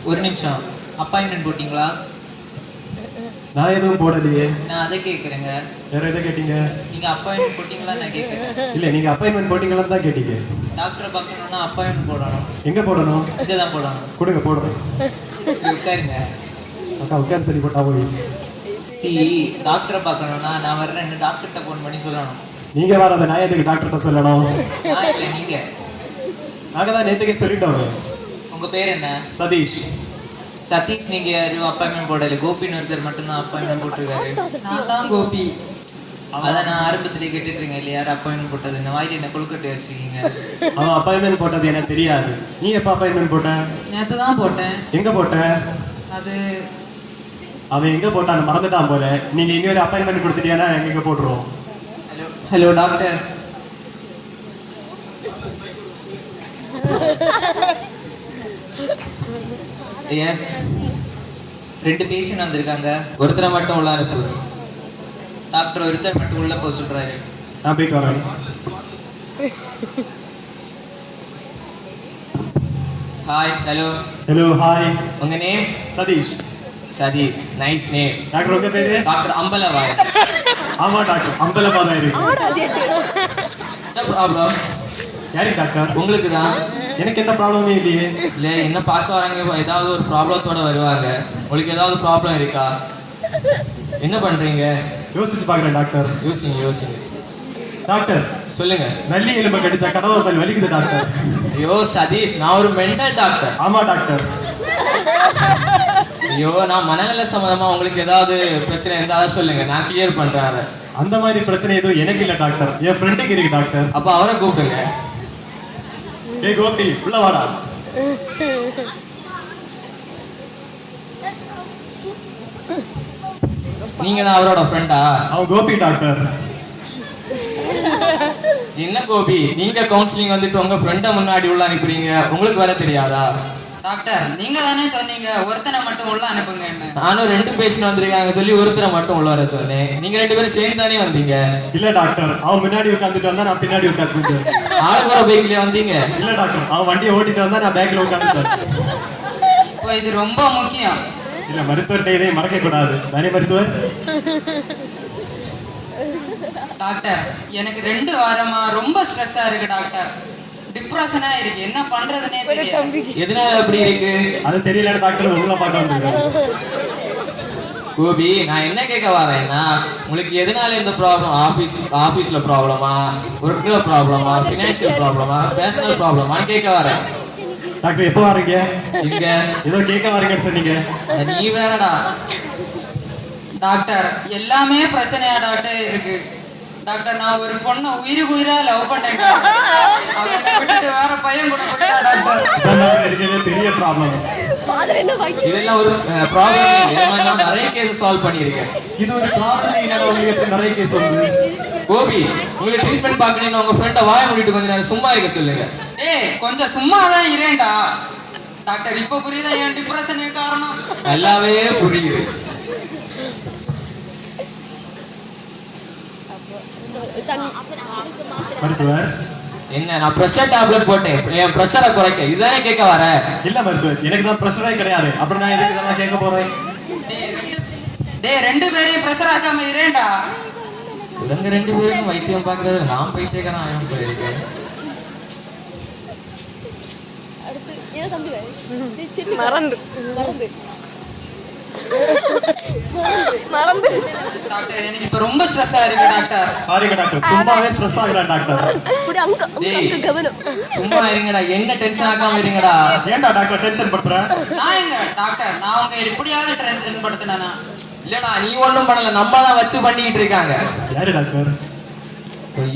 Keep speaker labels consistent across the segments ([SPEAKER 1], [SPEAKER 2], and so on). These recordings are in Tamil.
[SPEAKER 1] ஒரு நிமிஷம், அப்பாயின்மெண்ட் போட்டிங்களா?
[SPEAKER 2] நான் எதுவும் போடலையே.
[SPEAKER 1] நான் அதை கேட்குறேங்க.
[SPEAKER 2] வேற எதை கேட்டீங்க?
[SPEAKER 1] நீங்கள் அப்பாயின்மெண்ட் போட்டிங்களா நான் கேட்குறேன்.
[SPEAKER 2] இல்லை, நீங்கள் அப்பாயின்மெண்ட் போட்டிங்களான்னு தான் கேட்டீங்க.
[SPEAKER 1] டாக்டரை பார்க்கணுன்னா அப்பாயின்மெண்ட் போடணும்.
[SPEAKER 2] எங்கே போடணும்?
[SPEAKER 1] இங்கே தான் போடணும்.
[SPEAKER 2] கொடுங்க, போடுறேன்.
[SPEAKER 1] உட்காருங்க.
[SPEAKER 2] அக்கா உட்காந்து சரி போட்டா போய்.
[SPEAKER 1] டாக்டரை பார்க்கணுன்னா நான் வர்றேன், டாக்டர்கிட்ட ஃபோன் பண்ணி சொல்லணும்.
[SPEAKER 2] நீங்கள் வர அந்த நான் எதுக்கு டாக்டர்கிட்ட சொல்லணும்?
[SPEAKER 1] நான் இல்லை, நீங்கள்.
[SPEAKER 2] நாங்கள் தான் நேற்றுக்கே சொல்லிட்டோம்.
[SPEAKER 1] உங்கள் பேர் என்ன?
[SPEAKER 2] சதீஷ்.
[SPEAKER 1] சதீஷ், நீங்கள் யாரும் அப்பாயின்மெண்ட் போடலை. கோபின்னு ஒருத்தர் மட்டும்தான் அப்பாயின்மெண்ட் போட்டிருக்காரு.
[SPEAKER 3] நான் தான் கோபி.
[SPEAKER 1] அதை நான் ஆரம்பத்திலே கேட்டுட்டு இருக்கேன் இல்லை யார் அப்பாயின்மெண்ட் போட்டது. இந்த வாயில் என்ன கொழுக்கட்டை வச்சுருக்கீங்க?
[SPEAKER 2] அவன் அப்பாயின்மெண்ட் போட்டது எனக்கு தெரியாது. நீ எப்போ அப்பாயின்மெண்ட் போட்ட?
[SPEAKER 3] நேற்று தான் போட்டேன்.
[SPEAKER 2] எங்கே போட்ட?
[SPEAKER 3] அது
[SPEAKER 2] அவன் எங்கே போட்டான்னு மறந்துட்டான் போல. நீங்கள் இன்னொரு அப்பாயின்மெண்ட் கொடுத்துட்டியானா எங்கே போட்டுருவோம்.
[SPEAKER 1] Hello doctor. எஸ், 2 பேஷண்ட் வந்திருக்காங்க. ஒருத்தரை மட்டும் உள்ள அனுப்பு. டாக்டர் ஒருத்தர் மட்டும் உள்ள போக சொல்றாரு.
[SPEAKER 2] நான் போயிட்டு வரேன்.
[SPEAKER 1] ஹாய். ஹலோ.
[SPEAKER 2] Hello, hi.
[SPEAKER 1] உங்க name?
[SPEAKER 2] Satish.
[SPEAKER 1] Satish, nice name.
[SPEAKER 2] Doctor உங்க பேரு?
[SPEAKER 1] டாக்டர் அம்பலவாய்.
[SPEAKER 2] ஆமா டாக்டர், அம்பலமா தான் இருக்கு.
[SPEAKER 1] என்ன ப்ராப்ளம்?
[SPEAKER 2] யாரு டாக்டர்?
[SPEAKER 1] உங்களுக்கு தான்.
[SPEAKER 2] எனக்கு எந்த ப்ராப்ளமே இல்லையே.
[SPEAKER 1] இல்லை, என்ன பார்க்க வராங்க, ஏதாவது ஒரு ப்ராப்ளத்தோட வருவாங்க. உங்களுக்கு ஏதாவது ப்ராப்ளம் இருக்கா? என்ன பண்றீங்க?
[SPEAKER 2] யோசிச்சு பார்க்குறேன் டாக்டர்.
[SPEAKER 1] யோசிங்க.
[SPEAKER 2] டாக்டர்
[SPEAKER 1] சொல்லுங்க.
[SPEAKER 2] நல்லி எலும்பை கடிச்சா கடவுள் பல் வலிக்குது டாக்டர்.
[SPEAKER 1] ஐயோ சதீஷ், நான் ஒரு மென்டல் டாக்டர்.
[SPEAKER 2] ஆமா டாக்டர்.
[SPEAKER 1] ஐயோ, நான் மனநல சம்பந்தமா உங்களுக்கு ஏதாவது பிரச்சனை இருந்தாலும் சொல்லுங்க, நான் கிளியர் பண்றேன் அதை.
[SPEAKER 2] அந்த மாதிரி பிரச்சனை எதுவும் எனக்கு இல்லை டாக்டர், என் ஃப்ரெண்டுக்கு இருக்கு டாக்டர்.
[SPEAKER 1] அப்ப அவரை கூப்பிடுங்க.
[SPEAKER 2] ஏய் கோபி, உள்ள வாடா.
[SPEAKER 1] நீங்க தான் அவரோட ஃப்ரெண்டா?
[SPEAKER 2] அவன் கோபி டாக்டர்.
[SPEAKER 1] என்ன கோபி, நீங்க கவுன்சிலிங் வந்துட்டு உங்க ஃப்ரெண்டை முன்னாடி உள்ள அனுப்புறீங்க, உங்களுக்கு வர தெரியாதா?
[SPEAKER 3] டாக்டர், நீங்க தானே சொன்னீங்க ஒருத்தனை மட்டும் உள்ள அனுப்புங்க.
[SPEAKER 1] நானும் 2 பேஷண்ட் வந்திருக்காங்க சொல்லி ஒருத்தரை மட்டும் உள்ள வர சொன்னேன். நீங்க 2 பேரும் சேர்ந்து தானே வந்தீங்க.
[SPEAKER 2] இல்ல டாக்டர், அவன் முன்னாடி உட்காந்துட்டு வந்தா நான் பின்னாடி உட்காந்துட்டேன்.
[SPEAKER 1] ஆளுக்குற பைக்லயே வந்தீங்க?
[SPEAKER 2] இல்ல டாக்டர், அவன் வண்டியை ஓட்டிட்டு வந்தா நான் பேக்ல உட்காந்துட்டேன்.
[SPEAKER 3] இப்போ இது ரொம்ப முக்கியம்.
[SPEAKER 2] இல்ல, மருத்துவர்கிட்ட இதையும் மறக்க கூடாது தானே மருத்துவர்?
[SPEAKER 3] டாக்டர், எனக்கு 2 வாரமா ரொம்ப ஸ்ட்ரெஸ்ஸா இருக்கு டாக்டர். டிப்ரெஷனா இருக்கு, என்ன பண்றதுனே தெரியல.
[SPEAKER 1] எதனால அப்படி இருக்கு?
[SPEAKER 2] அது தெரியல டாக்டர், உங்களை பார்க்க வந்திருக்காரு.
[SPEAKER 1] கோபி, நான் என்ன கேட்க வரேன்னா, உங்களுக்கு எதனால இந்த ப்ராப்ளம்? ஆபீஸ்ல ப்ராப்ளமா, ஒர்க்ல ப்ராப்ளமா, ஃபினான்ஷியல் ப்ராப்ளமா, பர்சனல் ப்ராப்ளமான்னு கேட்க வரேன்.
[SPEAKER 2] டாக்டர் எப்போ வரீங்க?
[SPEAKER 1] இங்க
[SPEAKER 2] ஏதோ கேட்க வரீங்கன்னு சொன்னீங்க.
[SPEAKER 1] நீ வேறடா.
[SPEAKER 3] டாக்டர், எல்லாமே பிரச்சனையா டாக்டர் இருக்கு. டாக்டர், நான் ஒரு பொண்ணை உயிரா லவ் பண்ணேன் டாக்டர். அவனை விட்டுட்டு வேற பையன் கூட போயிட்டா டாக்டர்.
[SPEAKER 2] இருக்கிறதே பெரிய ப்ராப்ளம்.
[SPEAKER 1] இதெல்லாம் ஒரு ப்ராப்ளம் இல்லை, நான் நிறைய கேஸ் சால்வ் பண்ணியிருக்கேன்.
[SPEAKER 2] இது ஒரு ப்ராப்ளம் இல்லைன்னா உங்களுக்கு நிறைய கேஸ் வருது.
[SPEAKER 1] கோபி, உங்களுக்கு ட்ரீட்மெண்ட் பார்க்கணும்னு உங்க ஃப்ரெண்டை வாய மூடிட்டு கொஞ்சம் நேரம் சும்மா இருக்க சொல்லுங்க.
[SPEAKER 3] ஏய், கொஞ்சம் சும்மா தான் இரேன்டா. டாக்டர், இப்போ புரியுதா என் டிப்ரெஷனுக்கு காரணம்?
[SPEAKER 1] நல்லாவே புரியுது.
[SPEAKER 2] மருத்துவர்,
[SPEAKER 1] என்ன, நான் ப்ரெஷர் டேப்லெட் போட்டேன் என் ப்ரெஷரை குறைக்க, இதுதானே கேட்க வர?
[SPEAKER 2] இல்ல மருத்துவர், எனக்கு தான் ப்ரெஷரே கிடையாது. அப்புறம் நான் எதுக்கு இதெல்லாம் கேட்க போறேன்?
[SPEAKER 3] டேய், 2 பேரையும் ப்ரெஷர் ஆக்காம இரேன்டா.
[SPEAKER 1] இவங்க 2 பேருக்கும் வைத்தியம் பார்க்கறது நான் பைத்தியக்காரன் ஆயிரம் போயிருக்கேன்.
[SPEAKER 4] மறந்து
[SPEAKER 3] டாக்டர், எனக்கு இப்ப ரொம்ப ஸ்ட்ரெஸ்ஸா இருக்கு டாக்டர்.
[SPEAKER 2] பாருங்க டாக்டர், சும்மாவே ஸ்ட்ரெஸ் ஆகுறேன் டாக்டர்.
[SPEAKER 1] சும்மா இருங்கடா, என்ன டென்ஷன் ஆக்காம இருங்கடா.
[SPEAKER 2] ஏன்டா டாக்டர் டென்ஷன் பண்ற?
[SPEAKER 3] நான் எங்க டாக்டர், நான் உங்க எப்படியாவது டென்ஷன் படுத்தினா?
[SPEAKER 1] இல்லடா, நீ ஒண்ணும் பண்ணல, நம்ம தான் வச்சு பண்ணிக்கிட்டு இருக்காங்க.
[SPEAKER 2] யாரு டாக்டர்?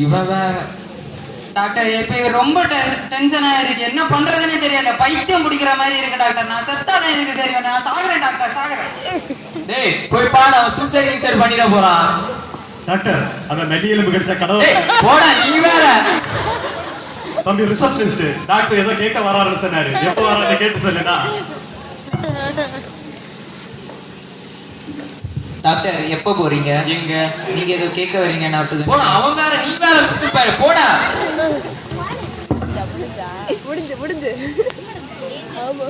[SPEAKER 1] இவன் வேற.
[SPEAKER 3] டாக்டர், இப்ப ரொம்ப டென்ஷனா இருக்கு, என்ன பண்றதுன்னு தெரியல. பைத்தியம் பிடிக்கிற மாதிரி இருக்கு டாக்டர். நான் செத்தாதான் இதுக்கு சரி, நான் சாகுறேன் டாக்டர், சாகுறேன்.
[SPEAKER 1] டேய், போய் பாடு, அவன் சூசைட் பண்ணிட போறான்.
[SPEAKER 2] டாக்டர், அந்த நெல்லி எலும்பு கடிச்ச கடவுள்.
[SPEAKER 1] போடா, நீ வேற.
[SPEAKER 2] தம்பி ரிசப்ஷனிஸ்ட், டாக்டர் ஏதோ கேட்க வராருன்னு சொன்னாரு. எப்போ வராருன்னு கேட்டு சொல்லுடா.
[SPEAKER 1] டாக்டர், எப்போ போறீங்க? எங்க? நீங்க ஏதோ கேட்க வரீங்க. நான் போடா, அவன் வேற, நீ வேற. சூப்பர், போடா.
[SPEAKER 4] முடிஞ்சு ஆமா.